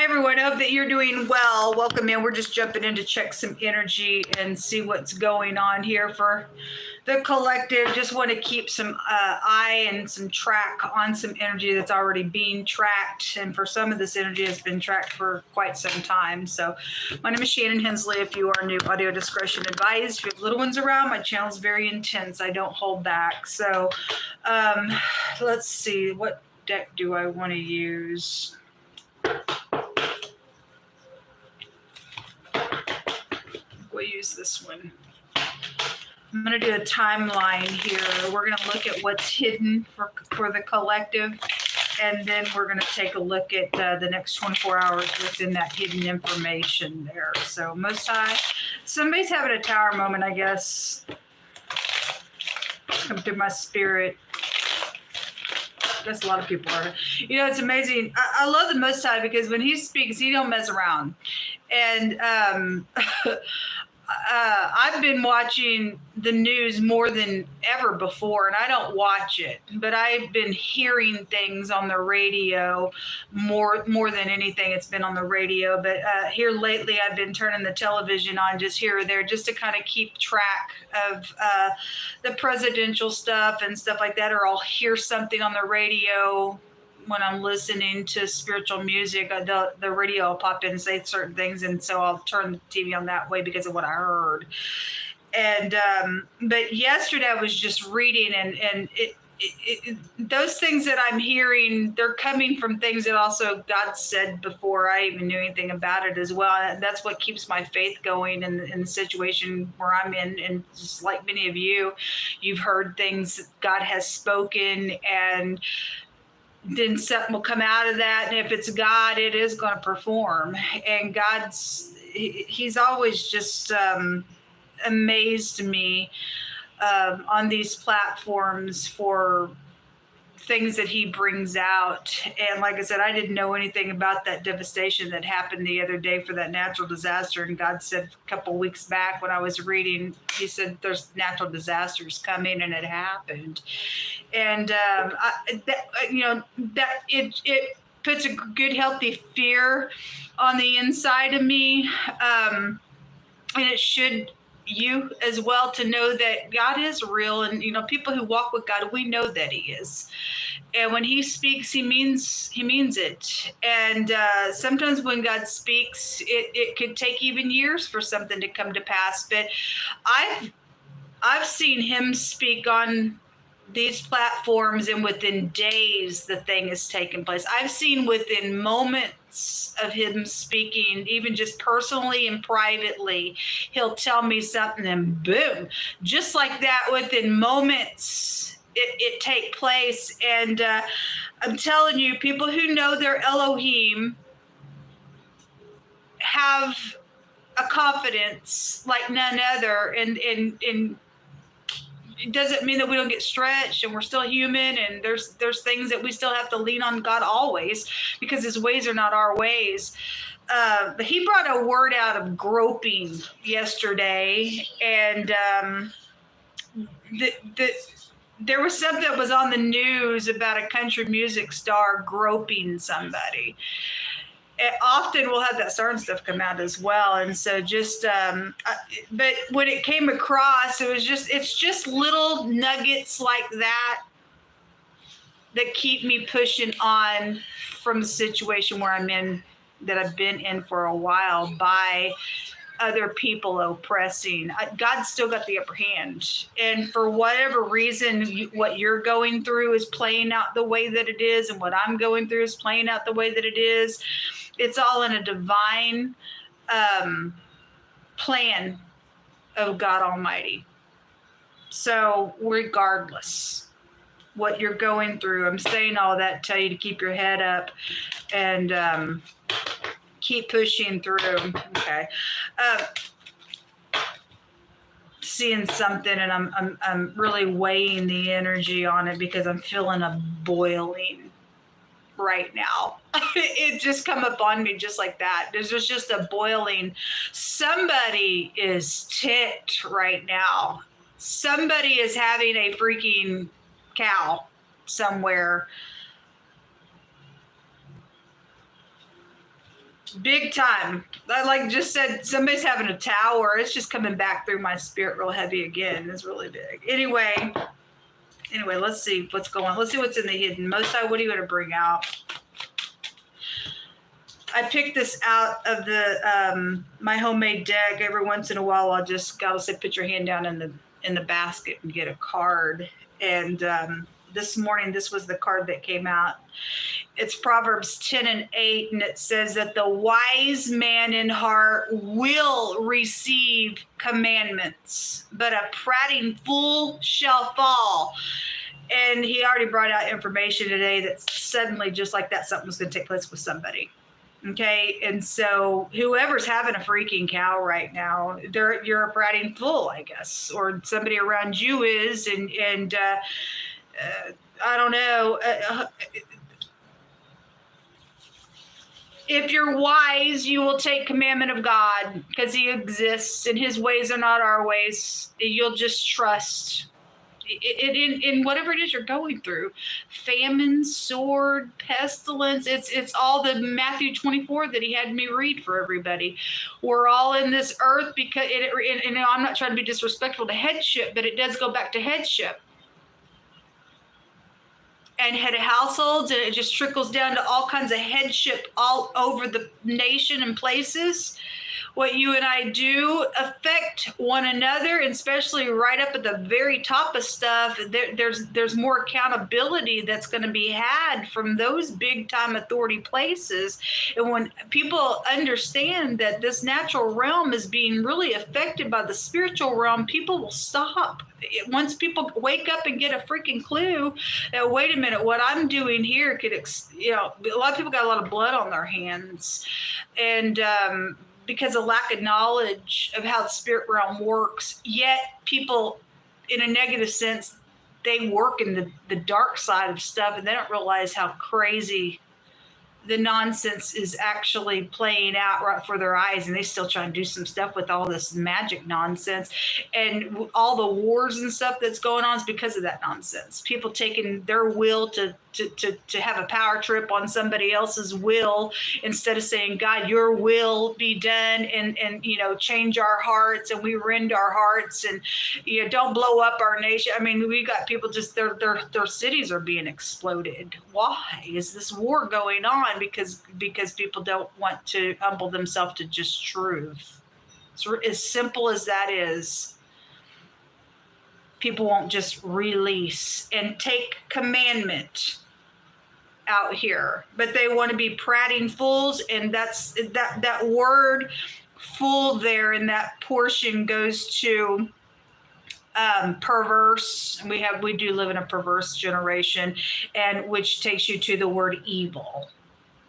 everyone, hope that you're doing well. Welcome in. We're just jumping in to check some energy and see what's going on here for the collective. Just want to keep some eye and some track on some energy that's already being tracked, and for some of this energy has been tracked for quite some time. So my name is Shannon Hensley. If you are new, audio discretion advised. If you have little ones around, my channel is very intense. I don't hold back. So let's see, what deck do I want to use? We'll use this one. I'm going to do a timeline here. We're going to look at what's hidden for the collective, and then we're going to take a look at the next 24 hours within that hidden information there. So Most High, somebody's having a tower moment, I guess. Come through my spirit. I guess a lot of people are. You know, it's amazing. I love the Most High because when he speaks, he don't mess around. And I've been watching the news more than ever before, and I don't watch it, but I've been hearing things on the radio more than anything. It's been on the radio, but here lately I've been turning the television on just here or there just to kind of keep track of the presidential stuff and stuff like that, or I'll hear something on the radio. When I'm listening to spiritual music, the radio will pop in and say certain things, and so I'll turn the TV on that way because of what I heard. And but yesterday I was just reading, and those things that I'm hearing, they're coming from things that also God said before I even knew anything about it as well. And that's what keeps my faith going in the situation where I'm in. And just like many of you, you've heard things that God has spoken, and then something will come out of that, and if it's God, it is going to perform. And he's always just amazed me on these platforms for things that he brings out. And like I said, I didn't know anything about that devastation that happened the other day for that natural disaster. And God said a couple of weeks back when I was reading, he said there's natural disasters coming, and it happened. And it puts a good healthy fear on the inside of me, and it should you as well, to know that God is real. And people who walk with God, we know that he is, and when he speaks, he means it. And sometimes when God speaks, it could take even years for something to come to pass, but I've seen him speak on these platforms, and within days the thing has taken place. I've seen within moments of him speaking, even just personally and privately, he'll tell me something and boom, just like that, within moments it take place. And I'm telling you, people who know their Elohim have a confidence like none other, and it doesn't mean that we don't get stretched, and we're still human, and there's things that we still have to lean on God always, because his ways are not our ways. But he brought a word out of groping yesterday, and there was something that was on the news about a country music star groping somebody. Often we'll have that certain stuff come out as well. And so just, but when it came across, it's just little nuggets like that keep me pushing on from the situation where I'm in, that I've been in for a while, by other people oppressing. God's still got the upper hand. And for whatever reason, what you're going through is playing out the way that it is, and what I'm going through is playing out the way that it is. It's all in a divine plan of God Almighty. So regardless what you're going through, I'm saying all that to tell you to keep your head up and keep pushing through. Okay. Seeing something, and I'm really weighing the energy on it because I'm feeling a boiling right now. It just come up on me just like that. There's just a boiling. Somebody is ticked right now. Somebody is having a freaking cow somewhere. Big time. I like just said somebody's having a tower. It's just coming back through my spirit real heavy again. It's really big. Anyway, let's see what's going on. Let's see what's in the hidden. Most High, what are you going to bring out? I picked this out of the my homemade deck. Every once in a while, I'll just gotta say, put your hand down in the basket and get a card. And this morning, this was the card that came out. It's Proverbs 10:8, and it says that the wise man in heart will receive commandments, but a prating fool shall fall. And he already brought out information today that suddenly, just like that, something was going to take place with somebody. Okay, and so whoever's having a freaking cow right now, you're a prating fool, I guess, or somebody around you is, and I don't know. If you're wise, you will take commandment of God because he exists and his ways are not our ways. You'll just trust in whatever it is you're going through. Famine, sword, pestilence. It's all the Matthew 24 that he had me read for everybody. We're all in this earth because and I'm not trying to be disrespectful to headship, but it does go back to headship. And head of households, and it just trickles down to all kinds of headship all over the nation and places. What you and I do affect one another, and especially right up at the very top of stuff. There's more accountability that's going to be had from those big time authority places. And when people understand that this natural realm is being really affected by the spiritual realm, people will stop. Once people wake up and get a freaking clue that, wait a minute, what I'm doing here could, a lot of people got a lot of blood on their hands. And, because of lack of knowledge of how the spirit realm works, yet people, in a negative sense, they work in the dark side of stuff, and they don't realize how crazy the nonsense is actually playing out right for their eyes, and they still try and do some stuff with all this magic nonsense. And all the wars and stuff that's going on is because of that nonsense. People taking their will to have a power trip on somebody else's will, instead of saying, God, your will be done, and change our hearts, and we rend our hearts, and don't blow up our nation. I mean, we got people just their cities are being exploded. Why is this war going on? Because people don't want to humble themselves to just truth. So as simple as that is, people won't just release and take commandment out here, but they want to be prating fools. And that's that word fool there in that portion goes to perverse. We do live in a perverse generation, and which takes you to the word evil,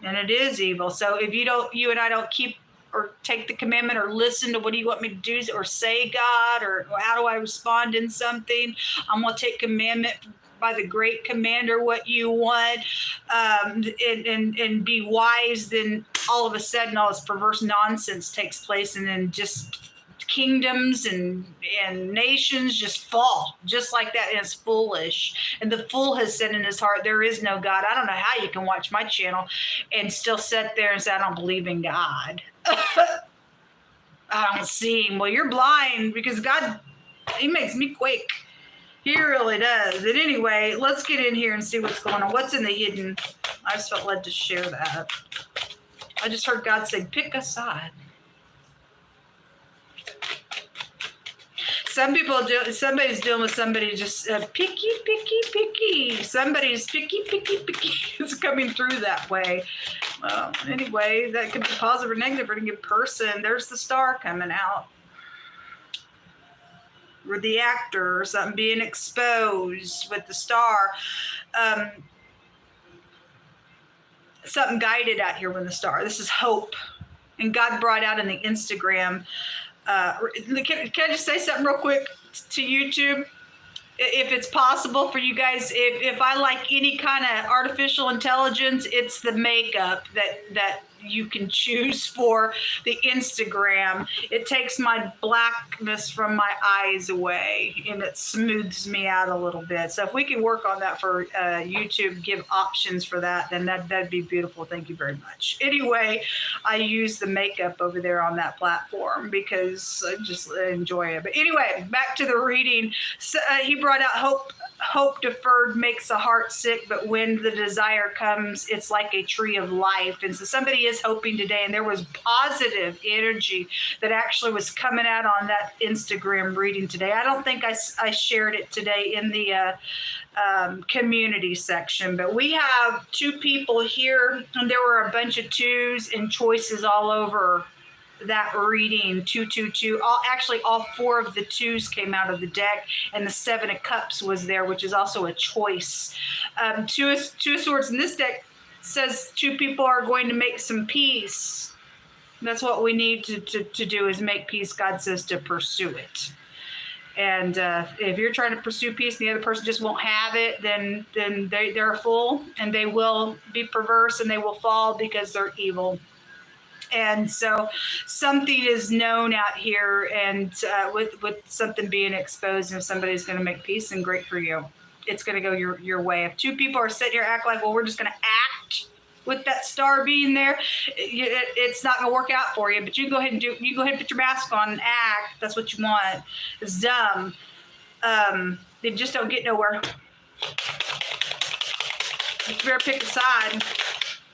and it is evil. So if you and I don't keep or take the commandment or listen to what do you want me to do or say, God, or how do I respond in something, I'm going to take commandment by the great commander what you want, and be wise. Then all of a sudden all this perverse nonsense takes place, and then just kingdoms and nations just fall just like that. And it's foolish. And the fool has said in his heart, there is no God. I don't know how you can watch my channel and still sit there and say, I don't believe in God. I don't see him. Well, you're blind, because God, he makes me quake. He really does. But anyway, let's get in here and see what's going on. What's in the hidden? I just felt led to share that. I just heard God say, pick a side. Somebody's dealing with somebody just picky. Somebody's picky. It's coming through that way. Well, anyway, that could be positive or negative for any person. There's the star coming out. Or the actor or something being exposed with the star. Something guided out here with the star. This is hope. And God brought out in the Instagram. Can I just say something real quick to YouTube? If it's possible for you guys, if I like any kind of artificial intelligence, it's the makeup that you can choose for the Instagram. It takes my blackness from my eyes away, and it smooths me out a little bit. So if we can work on that for YouTube, give options for that, then that'd be beautiful. Thank you very much. Anyway, I use the makeup over there on that platform because I just enjoy it. But anyway, back to the reading. So, he brought out hope deferred makes a heart sick, but when the desire comes, it's like a tree of life. And so somebody is hoping today, and there was positive energy that actually was coming out on that Instagram reading today. I don't think I shared it today in the community section, but we have 2 people here, and there were a bunch of 2s and choices all over that reading. 2, 2, 2. All 4 of the 2s came out of the deck, and the 7 of Cups was there, which is also a choice. 2 of Swords in this deck says 2 people are going to make some peace. That's what we need to do, is make peace. God says to pursue it. And if you're trying to pursue peace and the other person just won't have it, then they're a fool, and they will be perverse, and they will fall because they're evil. And so something is known out here, and with something being exposed, and if somebody's going to make peace, and great for you. It's going to go your way. If 2 people are sitting here act like, well, we're just going to act with that star being there, it's not going to work out for you. But you go ahead and put your mask on and act. That's what you want. It's dumb. They just don't get nowhere. You better pick a side,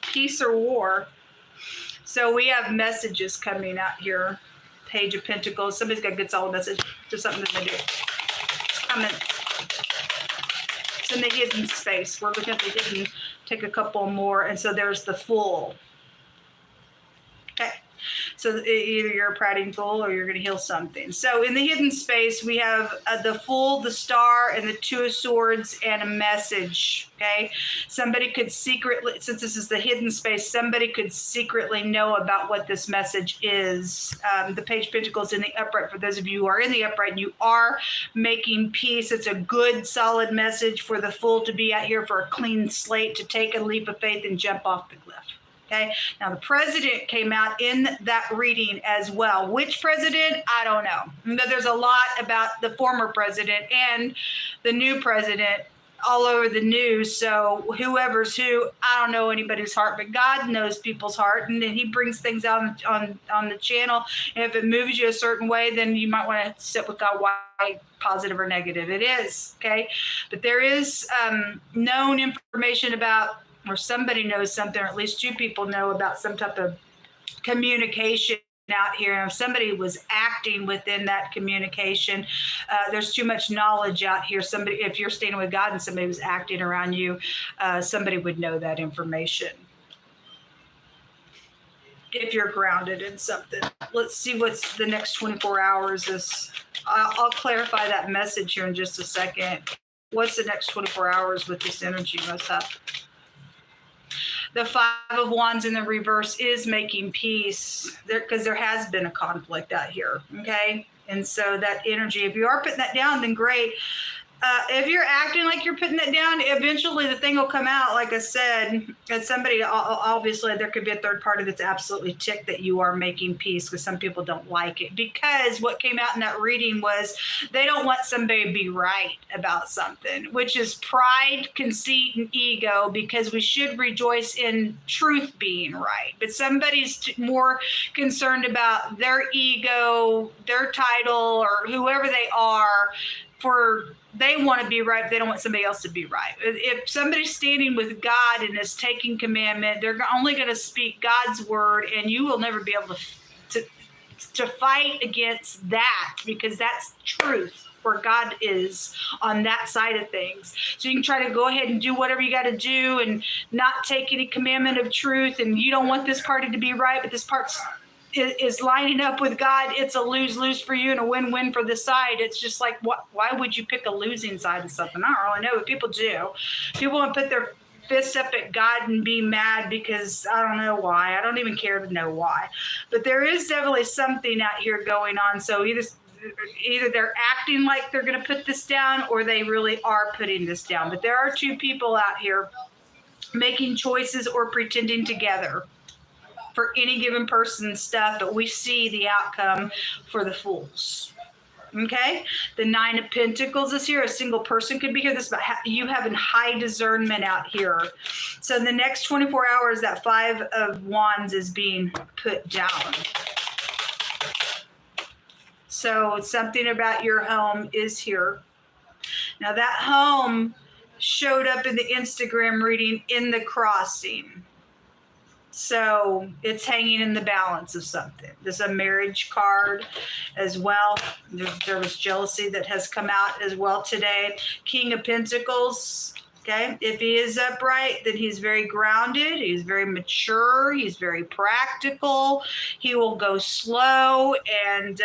peace or war. So we have messages coming out here. Page of Pentacles. Somebody's got a good solid message. Just something to do. It's coming. It's in the hidden space. We're looking at the hidden. Take a couple more. And so there's the Fool. Okay. So either you're a prating fool or you're going to heal something. So in the hidden space, we have the Fool, the Star, and the 2 of Swords, and a message. Okay. Somebody could secretly, since this is the hidden space, somebody could secretly know about what this message is. The Page of Pentacles in the upright. For those of you who are in the upright, and you are making peace. It's a good, solid message for the Fool to be out here for a clean slate, to take a leap of faith and jump off the cliff. Okay. Now the president came out in that reading as well. Which president? I don't know. There's a lot about the former president and the new president all over the news. So whoever's who, I don't know anybody's heart, but God knows people's heart, and then he brings things out on the channel. And if it moves you a certain way, then you might want to sit with God, why positive or negative it is. Okay. But there is known information about, or somebody knows something, or at least 2 people know about some type of communication out here. And if somebody was acting within that communication, there's too much knowledge out here. Somebody, if you're standing with God and somebody was acting around you, somebody would know that information. If you're grounded in something. Let's see what's the next 24 hours is. I'll clarify that message here in just a second. What's the next 24 hours with this energy? What's up? The 5 of Wands in the reverse is making peace there, because there has been a conflict out here. Okay. And so that energy, if you are putting that down, then great. If you're acting like you're putting that down, eventually the thing will come out. Like I said, and somebody, obviously there could be a third party that's absolutely ticked that you are making peace, because some people don't like it. Because what came out in that reading was they don't want somebody to be right about something, which is pride, conceit, and ego, because we should rejoice in truth being right. But somebody's more concerned about their ego, their title, or whoever they are, they want to be right, but they don't want somebody else to be right. If somebody's standing with God and is taking commandment, they're only going to speak God's word, and you will never be able to fight against that, because that's truth, where God is on that side of things. So you can try to go ahead and do whatever you got to do and not take any commandment of truth, and you don't want this party to be right, but this part is lining up with God. It's a lose-lose for you and a win-win for the side. It's just like, why would you pick a losing side of something? I don't really know, but people do. People want to put their fists up at God and be mad because I don't know why. I don't even care to know why. But there is definitely something out here going on. So either they're acting like they're going to put this down, or they really are putting this down. But there are 2 people out here making choices or pretending together. for any given person's stuff, but we see the outcome for the Fools. Okay, the Nine of Pentacles is here. A single person could be here. This is about you having high discernment out here. So in the next 24 hours, that Five of Wands is being put down. So something about your home is here. Now that home showed up in the Instagram reading in the crossing. So it's hanging in the balance of something. There's a marriage card as well. There was jealousy that has come out as well today. King of Pentacles. Okay. If he is upright, then he's very grounded. He's very mature. He's very practical. He will go slow, and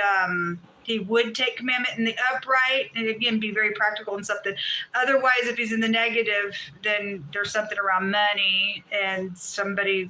he would take commandment in the upright, and again, be very practical in something. Otherwise, if he's in the negative, then there's something around money and somebody,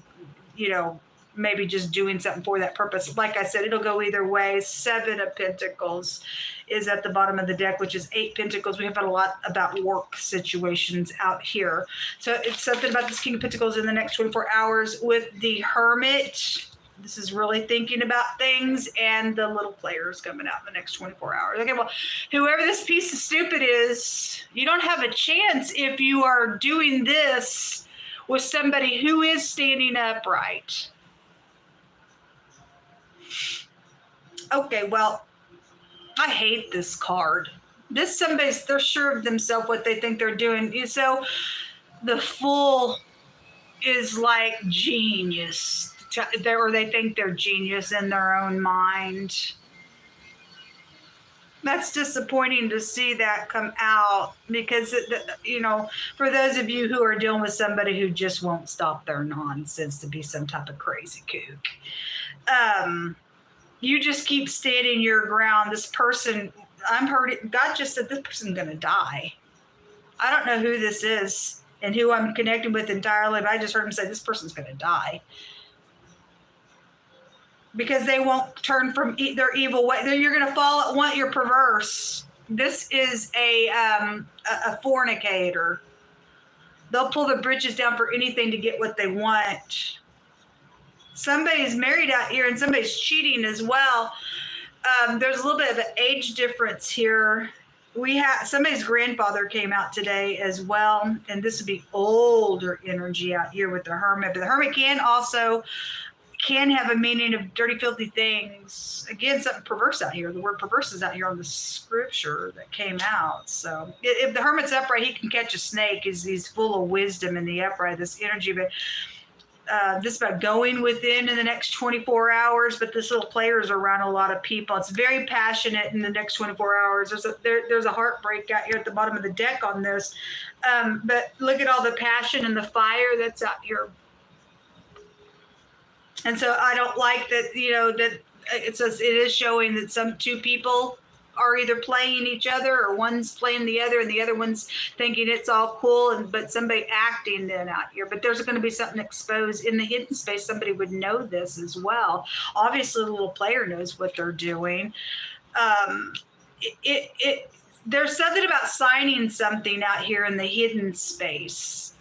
maybe just doing something for that purpose. Like I said, it'll go either way. Seven of Pentacles is at the bottom of the deck, which is 8 Pentacles. We have had a lot about work situations out here. So it's something about this King of Pentacles in the next 24 hours with the Hermit. This is really thinking about things, and the little players coming out in the next 24 hours. Okay, well, whoever this piece of stupid is, you don't have a chance if you are doing this with somebody who is standing upright. Okay, well, I hate this card. They're sure of themselves what they think they're doing. So the Fool is like genius. Or they think they're genius in their own mind. That's disappointing to see that come out, because, for those of you who are dealing with somebody who just won't stop their nonsense to be some type of crazy kook, you just keep standing your ground. This person, God just said this person's going to die. I don't know who this is and who I'm connecting with entirely, but I just heard him say this person's going to die. Because they won't turn from their evil way. You're going to fall. You're perverse. This is a fornicator. They'll pull the bridges down for anything to get what they want. Somebody's married out here, and somebody's cheating as well. There's a little bit of an age difference here. Somebody's grandfather came out today as well, and this would be older energy out here with the Hermit. But the Hermit can have a meaning of dirty, filthy things. Again, something perverse out here. The word perverse is out here on the scripture that came out. So if the Hermit's upright, he can catch a snake. He's full of wisdom in the upright, this energy. But this is about going within in the next 24 hours. But this little player is around a lot of people. It's very passionate in the next 24 hours. There's a heartbreak out here at the bottom of the deck on this. But look at all the passion and the fire that's out here. And so I don't like that, that it is showing that two people are either playing each other, or one's playing the other, and the other one's thinking it's all cool, but somebody acting then out here. But there's going to be something exposed in the hidden space. Somebody would know this as well. Obviously, the little player knows what they're doing. There's something about signing something out here in the hidden space.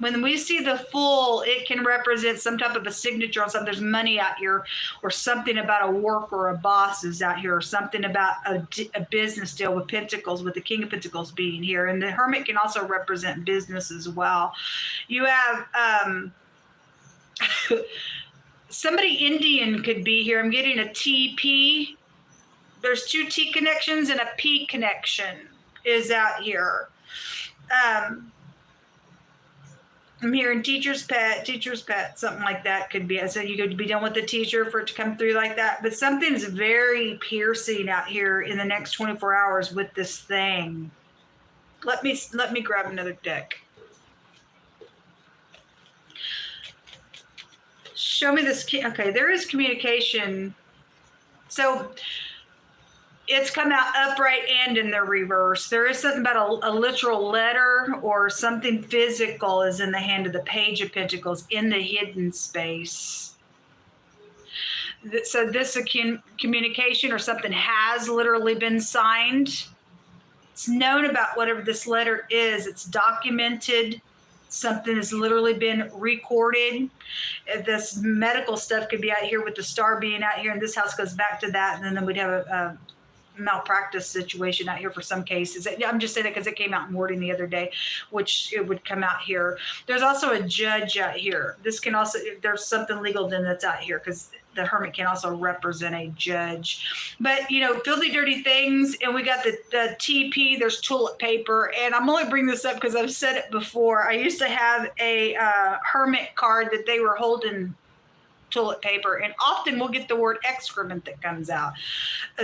When we see the Fool, it can represent some type of a signature on something. There's money out here, or something about a work or a boss is out here, or something about a business deal with Pentacles, with the King of Pentacles being here. And the Hermit can also represent business as well. You have somebody Indian could be here. I'm getting a TP. There's 2 T connections, and a P connection is out here. I'm hearing teacher's pet, something like that could be. So you could be done with the teacher for it to come through like that. But something's very piercing out here in the next 24 hours with this thing. Let me grab another deck. Show me this. Okay, there is communication. So it's come out upright and in the reverse. There is something about a literal letter or something physical is in the hand of the Page of Pentacles in the hidden space. So this communication or something has literally been signed. It's known about whatever this letter is. It's documented. Something has literally been recorded. This medical stuff could be out here with the star being out here, and this house goes back to that, and then we'd have a malpractice situation out here for some cases. I'm just saying that because it came out in wording the other day, which it would come out here. There's also a judge out here. This can also, there's something legal then that's out here, because the hermit can also represent a judge. But, you know, filthy, dirty things. And we got the TP, there's toilet paper. And I'm only bringing this up because I've said it before. I used to have a hermit card that they were holding toilet paper, and often we'll get the word excrement that comes out.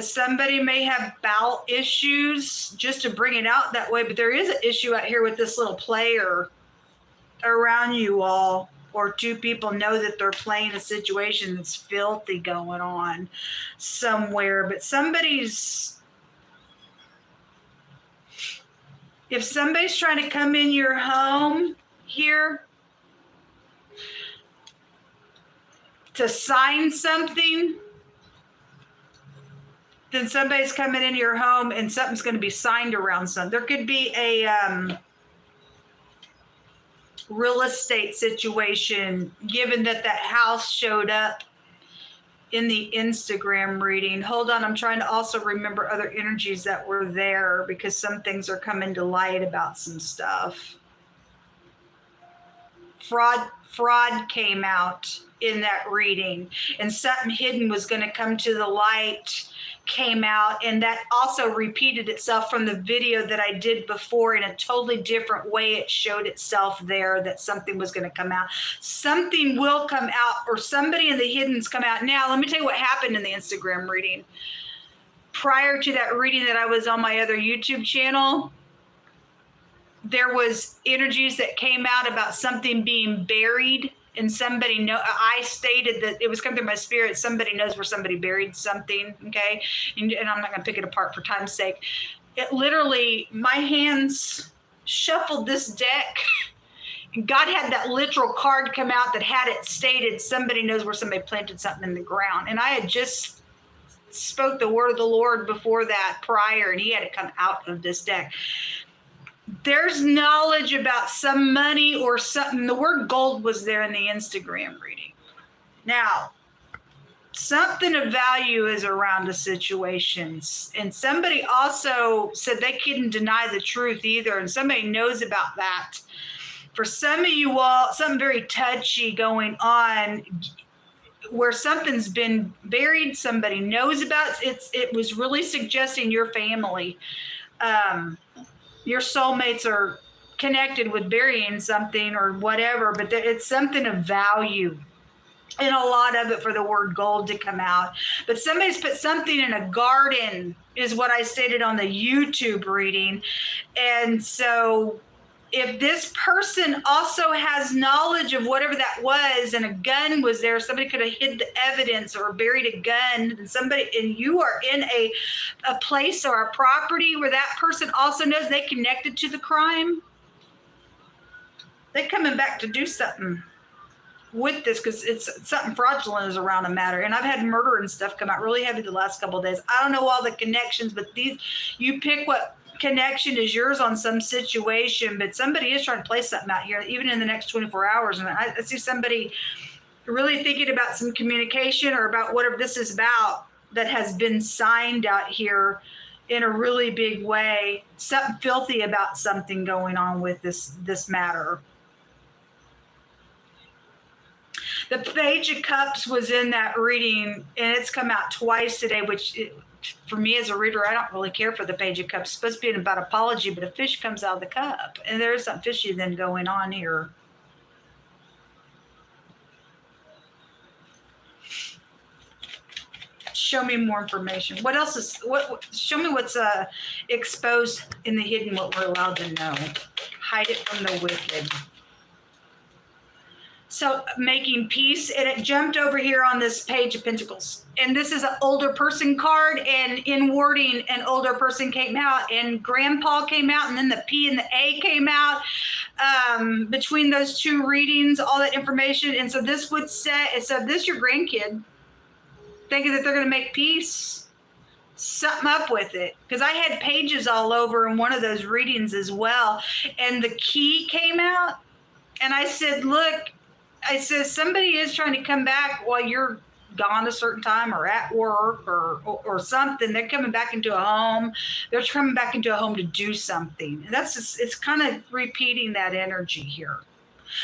Somebody may have bowel issues, just to bring it out that way, but there is an issue out here with this little player around you all, or two people know that they're playing a situation that's filthy going on somewhere. But if somebody's trying to come in your home here to sign something, then somebody's coming into your home and something's going to be signed around something. There could be a real estate situation, given that that house showed up in the Instagram reading. Hold on, I'm trying to also remember other energies that were there, because some things are coming to light about some stuff. Fraud came out in that reading, and something hidden was going to come to the light, came out, and that also repeated itself from the video that I did before in a totally different way. It showed itself there that something was going to come out. Something will come out, or somebody in the hiddens come out. Now, let me tell you what happened in the Instagram reading. Prior to that reading that I was on my other YouTube channel, there was energies that came out about something being buried. And somebody I stated that it was coming through my spirit. Somebody knows where somebody buried something, okay? And I'm not going to pick it apart for time's sake. It literally, my hands shuffled this deck. God had that literal card come out that had it stated, somebody knows where somebody planted something in the ground. And I had just spoke the word of the Lord before that prior, and he had it come out of this deck. There's knowledge about some money or something. The word gold was there in the Instagram reading. Now, something of value is around the situations. And somebody also said they couldn't deny the truth either. And somebody knows about that. For some of you all, something very touchy going on where something's been buried, somebody knows about it. It was really suggesting your family. Your soulmates are connected with burying something or whatever, but it's something of value. And a lot of it for the word gold to come out. But somebody's put something in a garden, is what I stated on the YouTube reading. And so if this person also has knowledge of whatever that was, and a gun was there, somebody could have hid the evidence or buried a gun, and you are in a place or a property where that person also knows they connected to the crime, they're coming back to do something with this, because it's something fraudulent is around the matter. And I've had murder and stuff come out really heavy the last couple of days. I don't know all the connections, but you pick what connection is yours on some situation, but somebody is trying to play something out here, even in the next 24 hours. And I see somebody really thinking about some communication or about whatever this is about that has been signed out here in a really big way. Something filthy about something going on with this matter. The Page of Cups was in that reading, and it's come out twice today, which for me as a reader, I don't really care for the Page of Cups. It's supposed to be about apology, but a fish comes out of the cup. And there's something fishy then going on here. Show me more information. What else is, show me what's exposed in the hidden, what we're allowed to know. Hide it from the wicked. So making peace, and it jumped over here on this Page of Pentacles. And this is an older person card, and in wording, an older person came out, and grandpa came out, and then the P and the A came out. Between those two readings, all that information. And so this would say, so this your grandkid, thinking that they're going to make peace, something up with it. Because I had pages all over in one of those readings as well. And the key came out. And I said, look, I said, somebody is trying to come back while you're gone a certain time or at work or something. They're coming back into a home. They're coming back into a home to do something. And that's just, it's kind of repeating that energy here.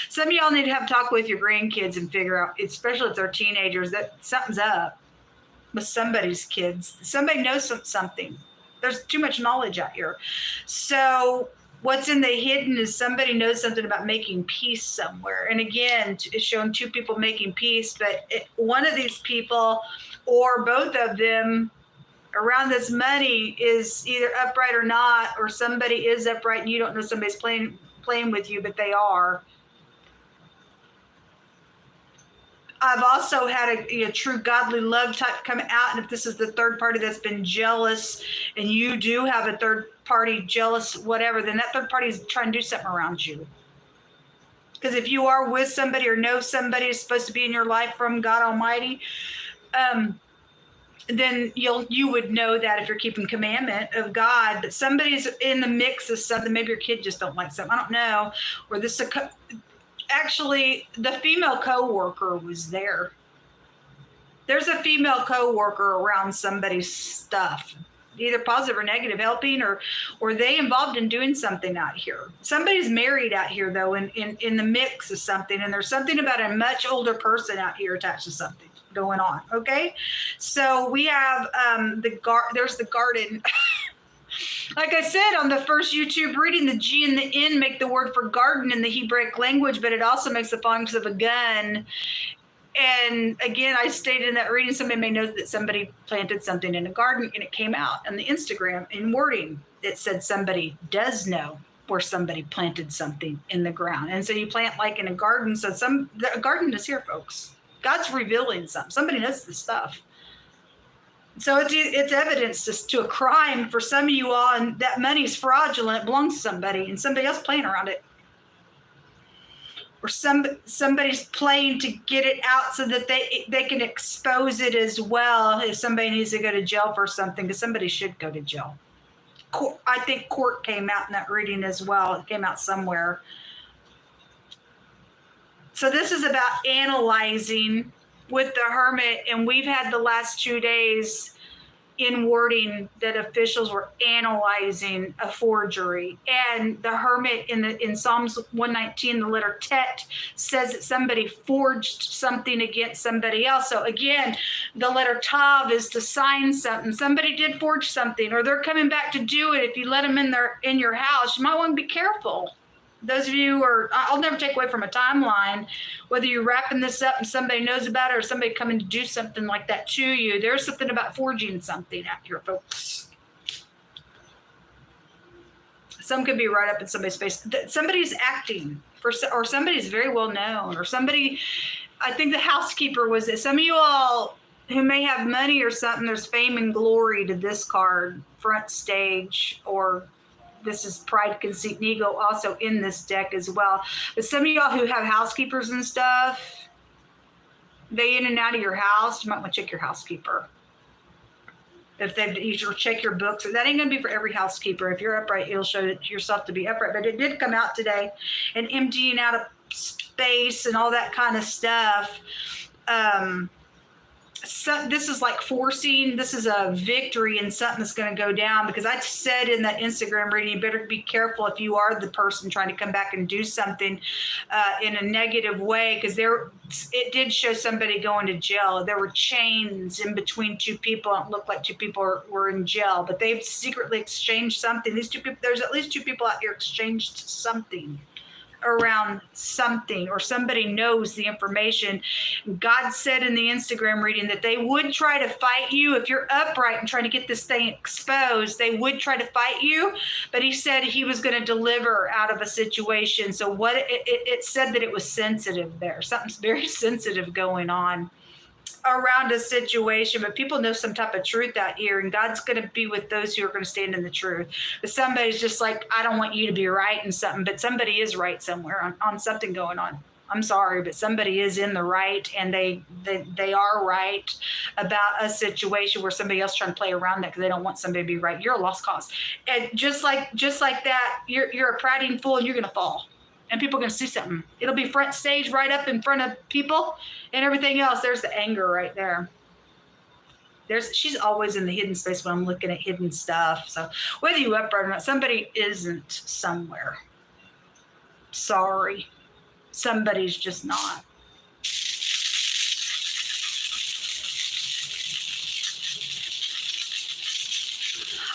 Some of y'all need to have a talk with your grandkids and figure out, especially if they're teenagers, that something's up with somebody's kids. Somebody knows something. There's too much knowledge out here. So what's in the hidden is somebody knows something about making peace somewhere. And again, it's showing two people making peace, but one of these people or both of them around this money is either upright or not, or somebody is upright and you don't know somebody's playing with you, but they are. I've also had a true godly love type come out. And if this is the third party that's been jealous and you do have a third party jealous, whatever, then that third party is trying to do something around you. Because if you are with somebody or know somebody is supposed to be in your life from God Almighty, then you would know that if you're keeping commandment of God, but somebody's in the mix of something. Maybe your kid just don't like something. I don't know. Or this actually, the female coworker was there. There's a female coworker around somebody's stuff, either positive or negative, helping or they involved in doing something out here. Somebody's married out here though, in the mix of something, and there's something about a much older person out here attached to something going on. Okay, so we have there's the garden. Like I said on the first YouTube reading, the G and the N make the word for garden in the Hebraic language, but it also makes the function of a gun. And again, I stated in that reading, somebody may know that somebody planted something in a garden, and it came out on the Instagram in wording. It said somebody does know where somebody planted something in the ground. And so you plant like in a garden. So a garden is here, folks. God's revealing something. Somebody knows this stuff. So it's evidence to a crime for some of you all, and that money's fraudulent. It belongs to somebody, and somebody else playing around it. Or somebody's playing to get it out so that they can expose it as well if somebody needs to go to jail for something, because somebody should go to jail. I think court came out in that reading as well. It came out somewhere. So this is about analyzing with the Hermit, and we've had the last 2 days in wording that officials were analyzing a forgery. And the Hermit in Psalms 119, the letter Tet, says that somebody forged something against somebody else. So again, the letter Tav is to sign something. Somebody did forge something, or they're coming back to do it. If you let them in your house, you might want to be careful. Those of you I'll never take away from a timeline, whether you're wrapping this up and somebody knows about it or somebody coming to do something like that to you. There's something about forging something out here, folks. Some could be right up in somebody's face. Somebody's acting or somebody's very well known, or somebody, I think the housekeeper was it. Some of you all who may have money or something, there's fame and glory to this card, front stage, or this is pride, conceit, and ego also in this deck as well. But some of y'all who have housekeepers and stuff, they in and out of your house, you might want to check your housekeeper. You should check your books. That ain't going to be for every housekeeper. If you're upright, it'll show yourself to be upright. But it did come out today, and emptying out of space and all that kind of stuff. So this is like forcing, this is a victory in something that's going to go down, because I said in that Instagram reading, you better be careful if you are the person trying to come back and do something in a negative way, because it did show somebody going to jail. There were chains in between two people. It looked like two people were in jail, but they've secretly exchanged something. These two people, there's at least two people out here exchanged something around something, or somebody knows the information. God said in the Instagram reading that they would try to fight you if you're upright and trying to get this thing exposed. They would try to fight you, but he said he was going to deliver out of a situation. So what it said that it was sensitive there. Something's very sensitive going on around a situation, but people know some type of truth out here, and God's going to be with those who are going to stand in the truth. But somebody's just like, I don't want you to be right in something, but somebody is right somewhere on something going on. I'm sorry, but somebody is in the right, and they are right about a situation where somebody else trying to play around that because they don't want somebody to be right. You're a lost cause. And just like that, you're a priding fool, and you're going to fall. and people are going to see something. It'll be front stage right up in front of people and everything else. There's the anger right there. She's always in the hidden space when I'm looking at hidden stuff. So whether you upright or not, somebody isn't somewhere. Sorry. Somebody's just not.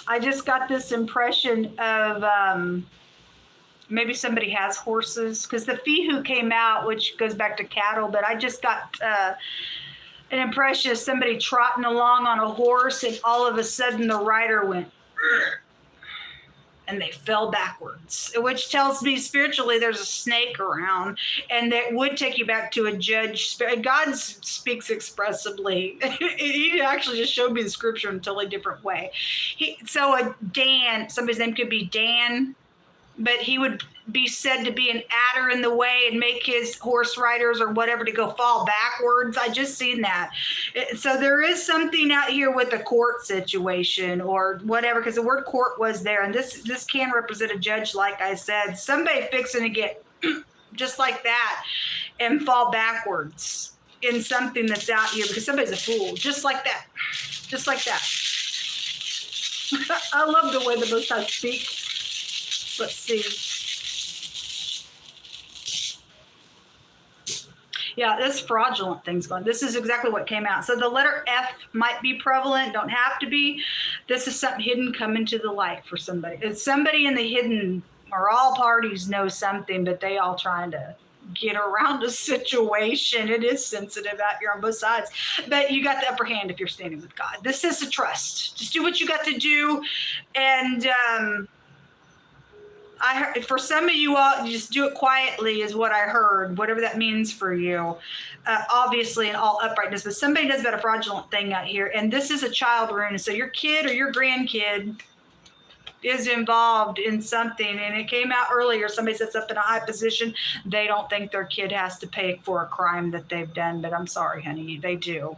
I just got this impression of maybe somebody has horses, because the Fehu came out, which goes back to cattle, but I just got an impression of somebody trotting along on a horse, and all of a sudden the rider went, and they fell backwards, which tells me spiritually there's a snake around, and that would take you back to a judge. God speaks expressively. He actually just showed me the scripture in a totally different way. So a Dan, somebody's name could be Dan, but he would be said to be an adder in the way and make his horse riders or whatever to go fall backwards. I just seen that. So there is something out here with the court situation or whatever, because the word court was there, and this can represent a judge, like I said. Somebody fixing to get just like that and fall backwards in something that's out here because somebody's a fool. Just like that. Just like that. I love the way the Most High speaks. Let's see. Yeah, this fraudulent thing's going. This is exactly what came out. So the letter F might be prevalent, don't have to be. This is something hidden coming to the light for somebody. It's somebody in the hidden, or all parties know something, but they all trying to get around a situation. It is sensitive out here on both sides. But you got the upper hand if you're standing with God. This is a trust. Just do what you got to do. And I heard, for some of you all, just do it quietly is what I heard, whatever that means for you. Obviously in all uprightness, but somebody does about a fraudulent thing out here. And this is a child rune. So your kid or your grandkid is involved in something. And it came out earlier. Somebody sits up in a high position. They don't think their kid has to pay for a crime that they've done. But I'm sorry, honey, they do.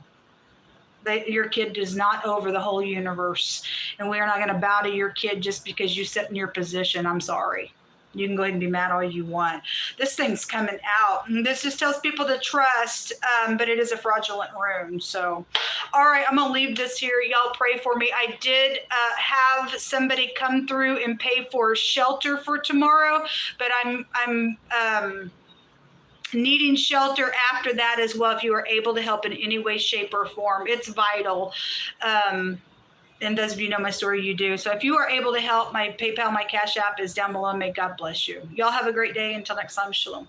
Your kid is not over the whole universe, and we are not going to bow to your kid just because you sit in your position. I'm sorry. You can go ahead and be mad all you want. This thing's coming out, and this just tells people to trust, but it is a fraudulent rune. So, all right, I'm going to leave this here. Y'all pray for me. I did have somebody come through and pay for shelter for tomorrow, but I'm needing shelter after that as well. If you are able to help in any way, shape, or form, it's vital. And those of you know my story, you do. So if you are able to help, my PayPal, my Cash App is down below. May God bless you. Y'all have a great day. Until next time, shalom.